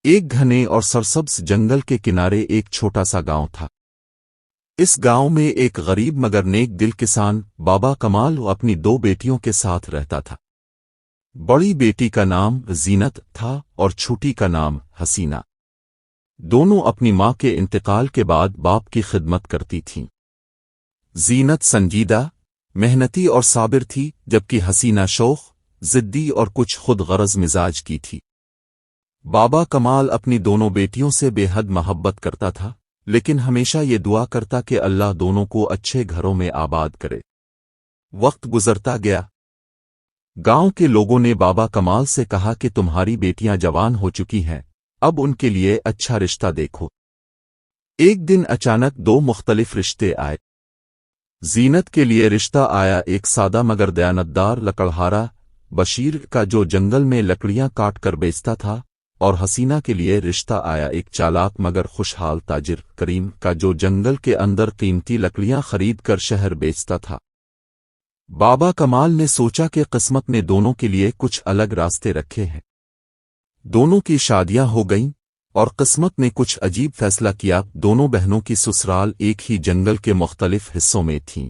ایک گھنے اور سرسبز جنگل کے کنارے ایک چھوٹا سا گاؤں تھا۔ اس گاؤں میں ایک غریب مگر نیک دل کسان بابا کمال اپنی دو بیٹیوں کے ساتھ رہتا تھا۔ بڑی بیٹی کا نام زینت تھا اور چھوٹی کا نام حسینہ۔ دونوں اپنی ماں کے انتقال کے بعد باپ کی خدمت کرتی تھیں۔ زینت سنجیدہ، محنتی اور صابر تھی، جبکہ حسینہ شوخ، ضدی اور کچھ خود غرض مزاج کی تھی۔ بابا کمال اپنی دونوں بیٹیوں سے بے حد محبت کرتا تھا، لیکن ہمیشہ یہ دعا کرتا کہ اللہ دونوں کو اچھے گھروں میں آباد کرے۔ وقت گزرتا گیا۔ گاؤں کے لوگوں نے بابا کمال سے کہا کہ تمہاری بیٹیاں جوان ہو چکی ہیں، اب ان کے لیے اچھا رشتہ دیکھو۔ ایک دن اچانک دو مختلف رشتے آئے۔ زینت کے لیے رشتہ آیا ایک سادہ مگر دیانتدار لکڑہارا بشیر کا جو جنگل میں لکڑیاں کاٹ کر بیچتا تھا، اور حسینہ کے لیے رشتہ آیا ایک چالاک مگر خوشحال تاجر کریم کا جو جنگل کے اندر قیمتی لکڑیاں خرید کر شہر بیچتا تھا۔ بابا کمال نے سوچا کہ قسمت نے دونوں کے لیے کچھ الگ راستے رکھے ہیں۔ دونوں کی شادیاں ہو گئیں، اور قسمت نے کچھ عجیب فیصلہ کیا۔ دونوں بہنوں کی سسرال ایک ہی جنگل کے مختلف حصوں میں تھیں۔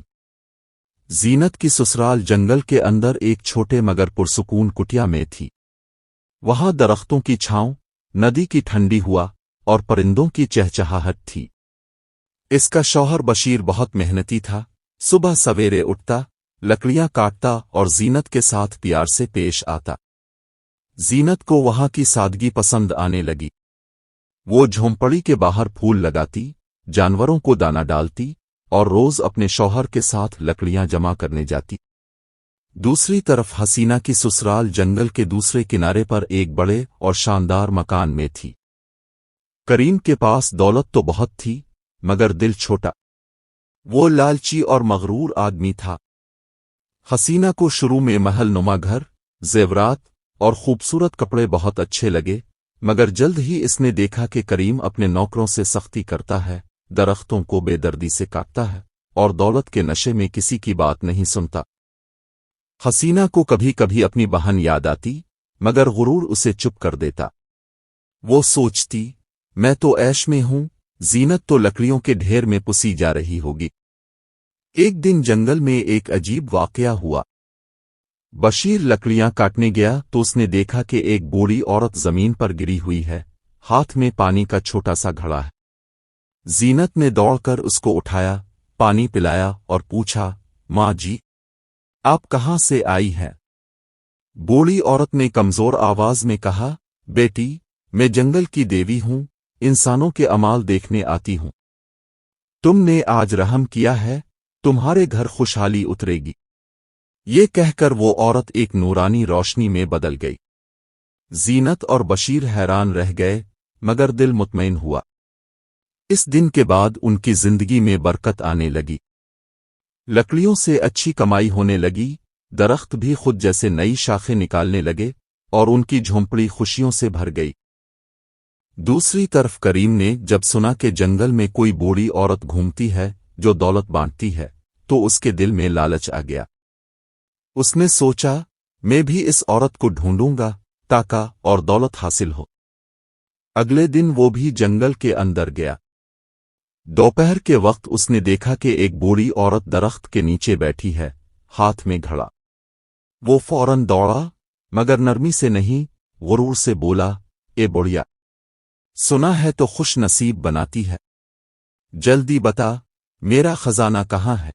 زینت کی سسرال جنگل کے اندر ایک چھوٹے مگر پرسکون کٹیا میں تھی۔ وہاں درختوں کی چھاؤں، ندی کی ٹھنڈی ہوا اور پرندوں کی چہچہاہٹ تھی۔ اس کا شوہر بشیر بہت محنتی تھا، صبح سویرے اٹھتا، لکڑیاں کاٹتا اور زینت کے ساتھ پیار سے پیش آتا۔ زینت کو وہاں کی سادگی پسند آنے لگی۔ وہ جھونپڑی کے باہر پھول لگاتی، جانوروں کو دانہ ڈالتی اور روز اپنے شوہر کے ساتھ لکڑیاں جمع کرنے جاتی۔ دوسری طرف حسینہ کی سسرال جنگل کے دوسرے کنارے پر ایک بڑے اور شاندار مکان میں تھی۔ کریم کے پاس دولت تو بہت تھی، مگر دل چھوٹا۔ وہ لالچی اور مغرور آدمی تھا۔ حسینہ کو شروع میں محل نما گھر، زیورات اور خوبصورت کپڑے بہت اچھے لگے، مگر جلد ہی اس نے دیکھا کہ کریم اپنے نوکروں سے سختی کرتا ہے، درختوں کو بے دردی سے کاٹتا ہے اور دولت کے نشے میں کسی کی بات نہیں سنتا۔ حسینہ کو کبھی کبھی اپنی بہن یاد آتی، مگر غرور اسے چپ کر دیتا۔ وہ سوچتی، میں تو عیش میں ہوں، زینت تو لکڑیوں کے ڈھیر میں پسی جا رہی ہوگی۔ ایک دن جنگل میں ایک عجیب واقعہ ہوا۔ بشیر لکڑیاں کاٹنے گیا تو اس نے دیکھا کہ ایک بوڑھی عورت زمین پر گری ہوئی ہے، ہاتھ میں پانی کا چھوٹا سا گھڑا ہے۔ زینت نے دوڑ کر اس کو اٹھایا، پانی پلایا اور پوچھا، ماں جی، آپ کہاں سے آئی ہیں؟ بوڑھی عورت نے کمزور آواز میں کہا، بیٹی، میں جنگل کی دیوی ہوں، انسانوں کے اعمال دیکھنے آتی ہوں۔ تم نے آج رحم کیا ہے، تمہارے گھر خوشحالی اترے گی۔ یہ کہہ کر وہ عورت ایک نورانی روشنی میں بدل گئی۔ زینت اور بشیر حیران رہ گئے، مگر دل مطمئن ہوا۔ اس دن کے بعد ان کی زندگی میں برکت آنے لگی۔ لکڑیوں سے اچھی کمائی ہونے لگی، درخت بھی خود جیسے نئی شاخیں نکالنے لگے، اور ان کی جھونپڑی خوشیوں سے بھر گئی۔ دوسری طرف کریم نے جب سنا کہ جنگل میں کوئی بوڑھی عورت گھومتی ہے جو دولت بانٹتی ہے، تو اس کے دل میں لالچ آ گیا۔ اس نے سوچا، میں بھی اس عورت کو ڈھونڈوں گا تاکہ اور دولت حاصل ہو۔ اگلے دن وہ بھی جنگل کے اندر گیا۔ دوپہر کے وقت اس نے دیکھا کہ ایک بوڑھی عورت درخت کے نیچے بیٹھی ہے، ہاتھ میں گھڑا۔ وہ فوراً دوڑا، مگر نرمی سے نہیں، غرور سے بولا، اے بڑھیا، سنا ہے تو خوش نصیب بناتی ہے، جلدی بتا، میرا خزانہ کہاں ہے؟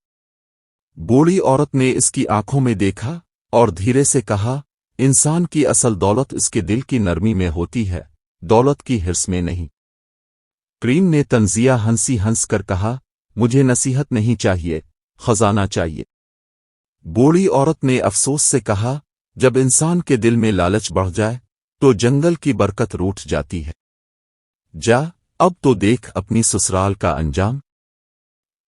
بوڑھی عورت نے اس کی آنکھوں میں دیکھا اور دھیرے سے کہا، انسان کی اصل دولت اس کے دل کی نرمی میں ہوتی ہے، دولت کی ہرس میں نہیں۔ کریم نے تنزیہ ہنسی ہنس کر کہا، مجھے نصیحت نہیں چاہیے، خزانہ چاہیے۔ بوڑھی عورت نے افسوس سے کہا، جب انسان کے دل میں لالچ بڑھ جائے تو جنگل کی برکت روٹھ جاتی ہے۔ جا، اب تو دیکھ اپنی سسرال کا انجام۔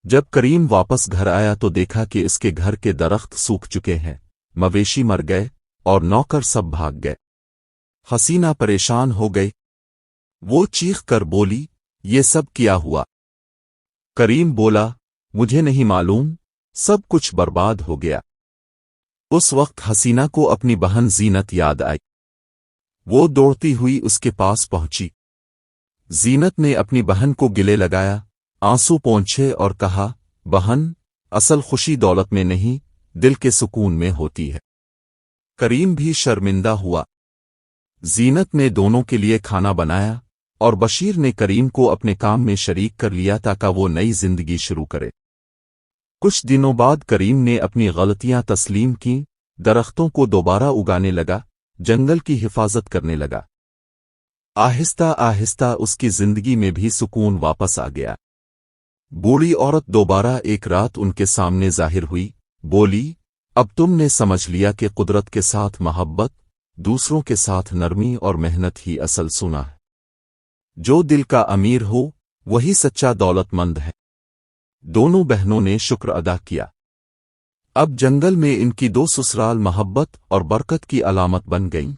جب کریم واپس گھر آیا تو دیکھا کہ اس کے گھر کے درخت سوکھ چکے ہیں، مویشی مر گئے اور نوکر سب بھاگ گئے۔ حسینہ پریشان ہو گئی۔ وہ چیخ کر بولی، یہ سب کیا ہوا؟ کریم بولا، مجھے نہیں معلوم، سب کچھ برباد ہو گیا۔ اس وقت حسینہ کو اپنی بہن زینت یاد آئی۔ وہ دوڑتی ہوئی اس کے پاس پہنچی۔ زینت نے اپنی بہن کو گلے لگایا، آنسو پونچھے اور کہا، بہن، اصل خوشی دولت میں نہیں، دل کے سکون میں ہوتی ہے۔ کریم بھی شرمندہ ہوا۔ زینت نے دونوں کے لیے کھانا بنایا، اور بشیر نے کریم کو اپنے کام میں شریک کر لیا تاکہ وہ نئی زندگی شروع کرے۔ کچھ دنوں بعد کریم نے اپنی غلطیاں تسلیم کیں، درختوں کو دوبارہ اگانے لگا، جنگل کی حفاظت کرنے لگا۔ آہستہ آہستہ اس کی زندگی میں بھی سکون واپس آ گیا۔ بوڑھی عورت دوبارہ ایک رات ان کے سامنے ظاہر ہوئی، بولی، اب تم نے سمجھ لیا کہ قدرت کے ساتھ محبت، دوسروں کے ساتھ نرمی اور محنت ہی اصل سونا ہے۔ جو دل کا امیر ہو وہی سچا دولت مند ہے۔ دونوں بہنوں نے شکر ادا کیا۔ اب جنگل میں ان کی دو سسرال محبت اور برکت کی علامت بن گئیں۔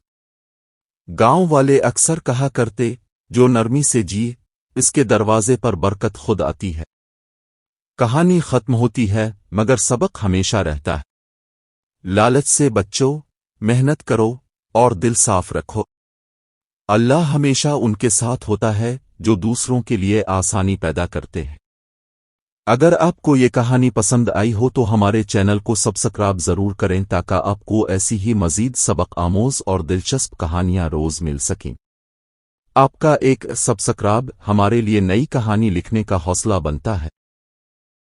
گاؤں والے اکثر کہا کرتے، جو نرمی سے جیے، اس کے دروازے پر برکت خود آتی ہے۔ کہانی ختم ہوتی ہے، مگر سبق ہمیشہ رہتا ہے۔ لالچ سے بچو، محنت کرو، اور دل صاف رکھو۔ اللہ ہمیشہ ان کے ساتھ ہوتا ہے جو دوسروں کے لیے آسانی پیدا کرتے ہیں۔ اگر آپ کو یہ کہانی پسند آئی ہو تو ہمارے چینل کو سبسکرائب ضرور کریں تاکہ آپ کو ایسی ہی مزید سبق آموز اور دلچسپ کہانیاں روز مل سکیں۔ آپ کا ایک سبسکرائب ہمارے لیے نئی کہانی لکھنے کا حوصلہ بنتا ہے۔